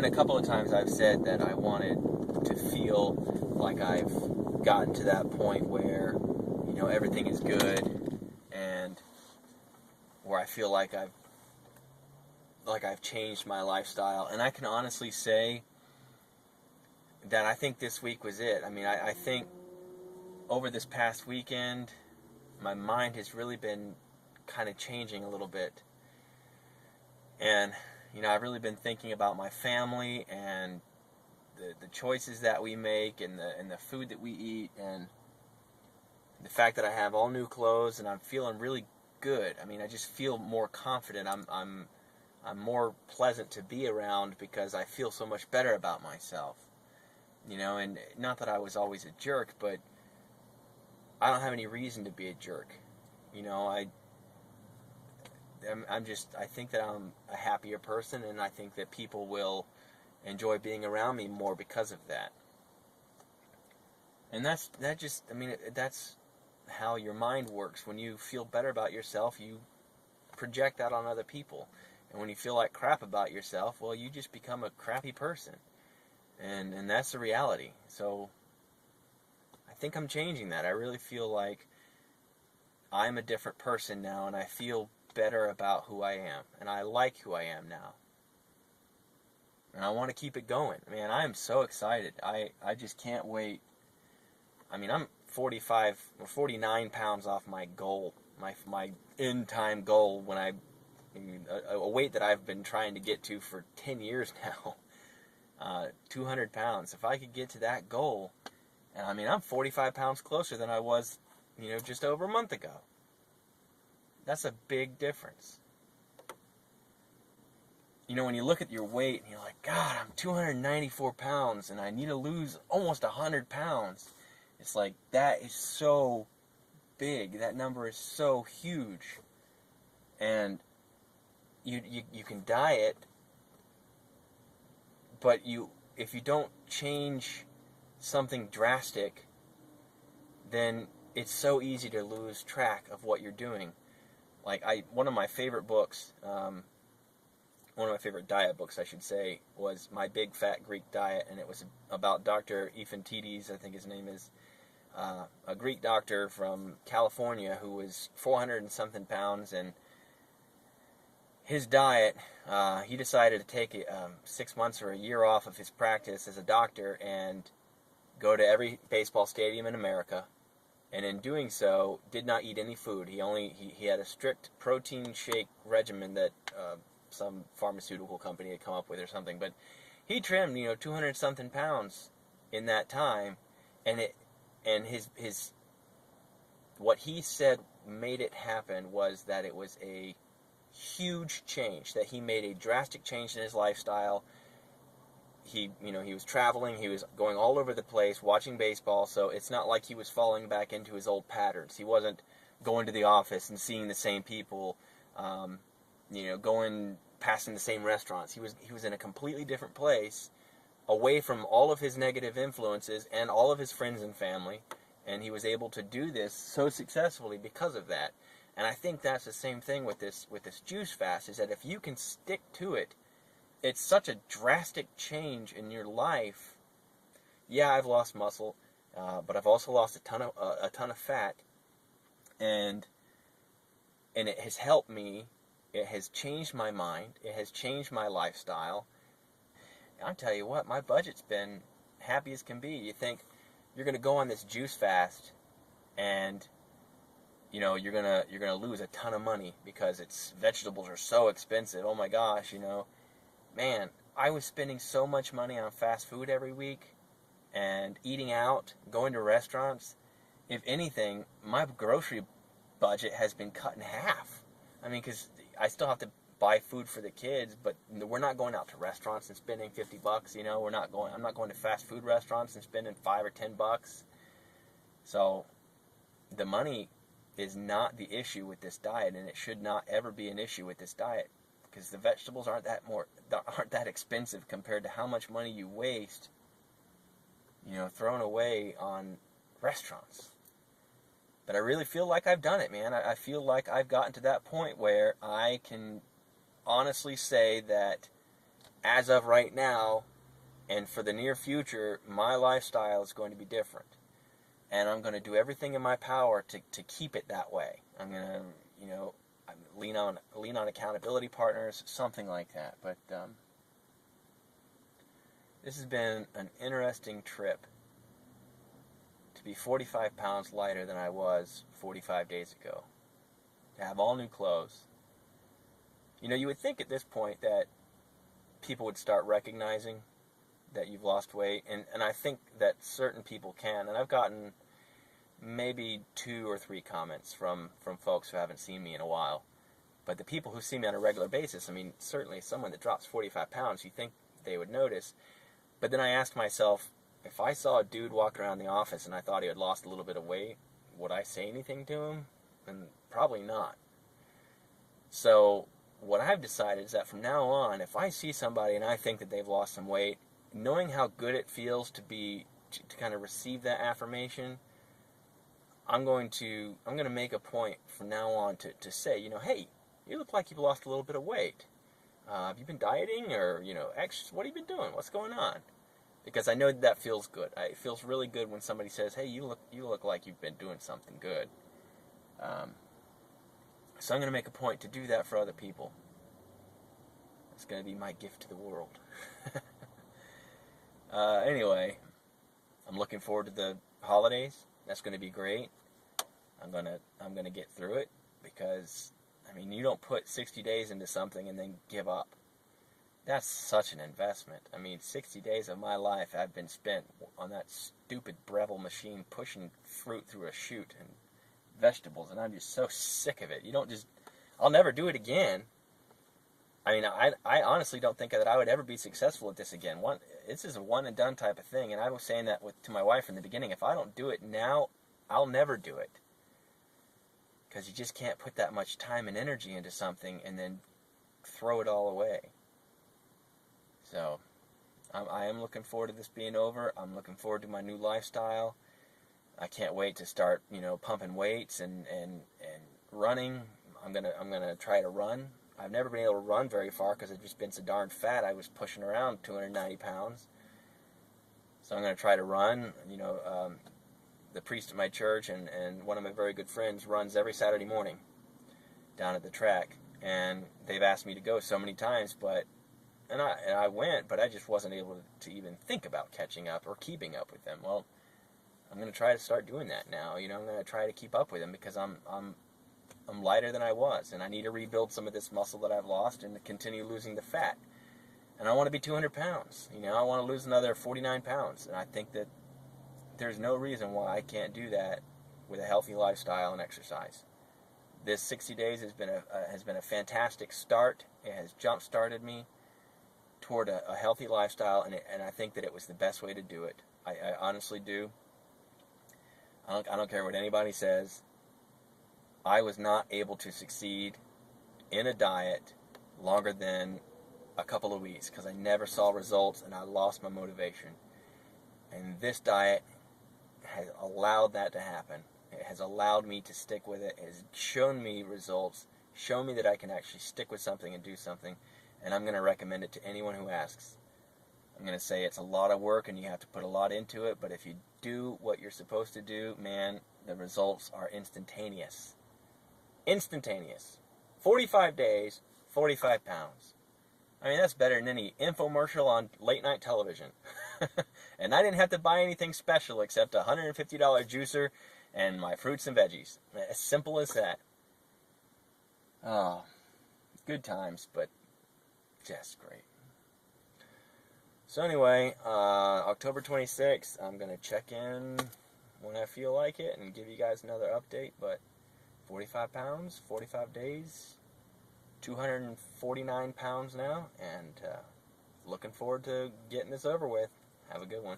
been a couple of times I've said that I wanted to feel like I've gotten to that point where, everything is good, and where I feel like I've changed my lifestyle. And I can honestly say that I think this week was it. I mean, I think over this past weekend, my mind has really been kind of changing a little bit. And, I've really been thinking about my family and the choices that we make and the food that we eat, and the fact that I have all new clothes and I'm feeling really good. I mean, I just feel more confident. I'm more pleasant to be around because I feel so much better about myself. And not that I was always a jerk, but I don't have any reason to be a jerk. I think that I'm a happier person, and I think that people will enjoy being around me more because of that. And that's how your mind works. When you feel better about yourself, you project that on other people. And when you feel like crap about yourself, well, you just become a crappy person. And that's the reality. So I think I'm changing that. I really feel like I'm a different person now, and I feel better about who I am. And I like who I am now. And I want to keep it going. Man, I am so excited. I just can't wait. I mean, I'm 49 pounds off my goal, my end-time goal, a weight that I've been trying to get to for 10 years now. 200 pounds. If I could get to that goal, and I'm 45 pounds closer than I was, just over a month ago. That's a big difference. When you look at your weight and you're like, God, I'm 294 pounds and I need to lose almost 100 pounds. It's like, that is so big. That number is so huge. And you can diet, but if you don't change something drastic, then it's so easy to lose track of what you're doing. Like, one of my favorite books, one of my favorite diet books, I should say, was My Big Fat Greek Diet, and it was about Dr. Ephantides, I think his name is, a Greek doctor from California who was 400 and something pounds, and his diet, he decided to take 6 months or a year off of his practice as a doctor and go to every baseball stadium in America, and in doing so, did not eat any food. He had a strict protein shake regimen that some pharmaceutical company had come up with or something, but he trimmed 200 something pounds in that time, and his what he said made it happen was that it was a huge change, that he made a drastic change in his lifestyle. He was traveling, he was going all over the place watching baseball, so it's not like he was falling back into his old patterns. He wasn't going to the office and seeing the same people, passing the same restaurants. He was in a completely different place, away from all of his negative influences and all of his friends and family, and he was able to do this so successfully because of that. And I think that's the same thing with this juice fast, is that if you can stick to it, it's such a drastic change in your life. Yeah, I've lost muscle, but I've also lost a ton of fat, and it has helped me. It has changed my mind. It has changed my lifestyle. And I'll tell you what, my budget's been happy as can be. You think you're going to go on this juice fast, and you're gonna lose a ton of money because vegetables are so expensive. Oh my gosh, man, I was spending so much money on fast food every week and eating out, going to restaurants. If anything, my grocery budget has been cut in half. I mean, because I still have to buy food for the kids, but we're not going out to restaurants and spending $50. I'm not going to fast food restaurants and spending $5 or $10. So the money is not the issue with this diet, and it should not ever be an issue with this diet, because the vegetables aren't that expensive compared to how much money you waste, thrown away on restaurants. But I really feel like I've done it, man. I feel like I've gotten to that point where I can honestly say that as of right now, and for the near future, my lifestyle is going to be different. And I'm going to do everything in my power to keep it that way. I'm going to, lean on accountability partners, something like that. But this has been an interesting trip to be 45 pounds lighter than I was 45 days ago. To have all new clothes. You would think at this point that people would start recognizing that you've lost weight, and I think that certain people can, and I've gotten maybe 2 or 3 comments from folks who haven't seen me in a while. But the people who see me on a regular basis, I mean, certainly someone that drops 45 pounds, you think they would notice. But then I asked myself, if I saw a dude walk around the office and I thought he had lost a little bit of weight, would I say anything to him? And probably not. So what I've decided is that from now on, if I see somebody and I think that they've lost some weight, knowing how good it feels to kind of receive that affirmation, I'm going to make a point from now on to say, hey, you look like you've lost a little bit of weight. Have you been dieting, or what have you been doing? What's going on? Because I know that feels good. It feels really good when somebody says, hey, you look like you've been doing something good. So I'm going to make a point to do that for other people. It's going to be my gift to the world. Anyway, I'm looking forward to the holidays. That's going to be great. I'm gonna get through it, because you don't put 60 days into something and then give up. That's such an investment. 60 days of my life have been spent on that stupid Breville machine pushing fruit through a chute and vegetables, and I'm just so sick of it. I'll never do it again. I honestly don't think that I would ever be successful at this again. This is a one and done type of thing, and I was saying that to my wife in the beginning. If I don't do it now, I'll never do it. Because you just can't put that much time and energy into something and then throw it all away. So, I am looking forward to this being over. I'm looking forward to my new lifestyle. I can't wait to start, pumping weights and running. I'm gonna try to run. I've never been able to run very far because I've just been so darn fat. I was pushing around 290 pounds. So I'm gonna try to run. The priest at my church and one of my very good friends runs every Saturday morning down at the track, and they've asked me to go so many times, and I went, but I just wasn't able to even think about catching up or keeping up with them. Well, I'm going to try to start doing that now. I'm going to try to keep up with them, because I'm lighter than I was, and I need to rebuild some of this muscle that I've lost and to continue losing the fat. And I want to be 200 pounds. I want to lose another 49 pounds, and I think that there's no reason why I can't do that with a healthy lifestyle and exercise. This 60 days has been a fantastic start. It has jump-started me toward a healthy lifestyle, and I think that it was the best way to do it. I honestly do. I don't care what anybody says. I was not able to succeed in a diet longer than a couple of weeks because I never saw results and I lost my motivation. And this diet has allowed that to happen. It has allowed me to stick with it. It has shown me results, shown me that I can actually stick with something and do something, and I'm going to recommend it to anyone who asks. I'm going to say it's a lot of work and you have to put a lot into it, but if you do what you're supposed to do, man, the results are instantaneous. Instantaneous. 45 days, 45 pounds. That's better than any infomercial on late night television. And I didn't have to buy anything special except a $150 juicer and my fruits and veggies. As simple as that. Oh, good times, but just great. So anyway, October 26th, I'm going to check in when I feel like it and give you guys another update. But 45 pounds, 45 days, 249 pounds now, and looking forward to getting this over with. Have a good one.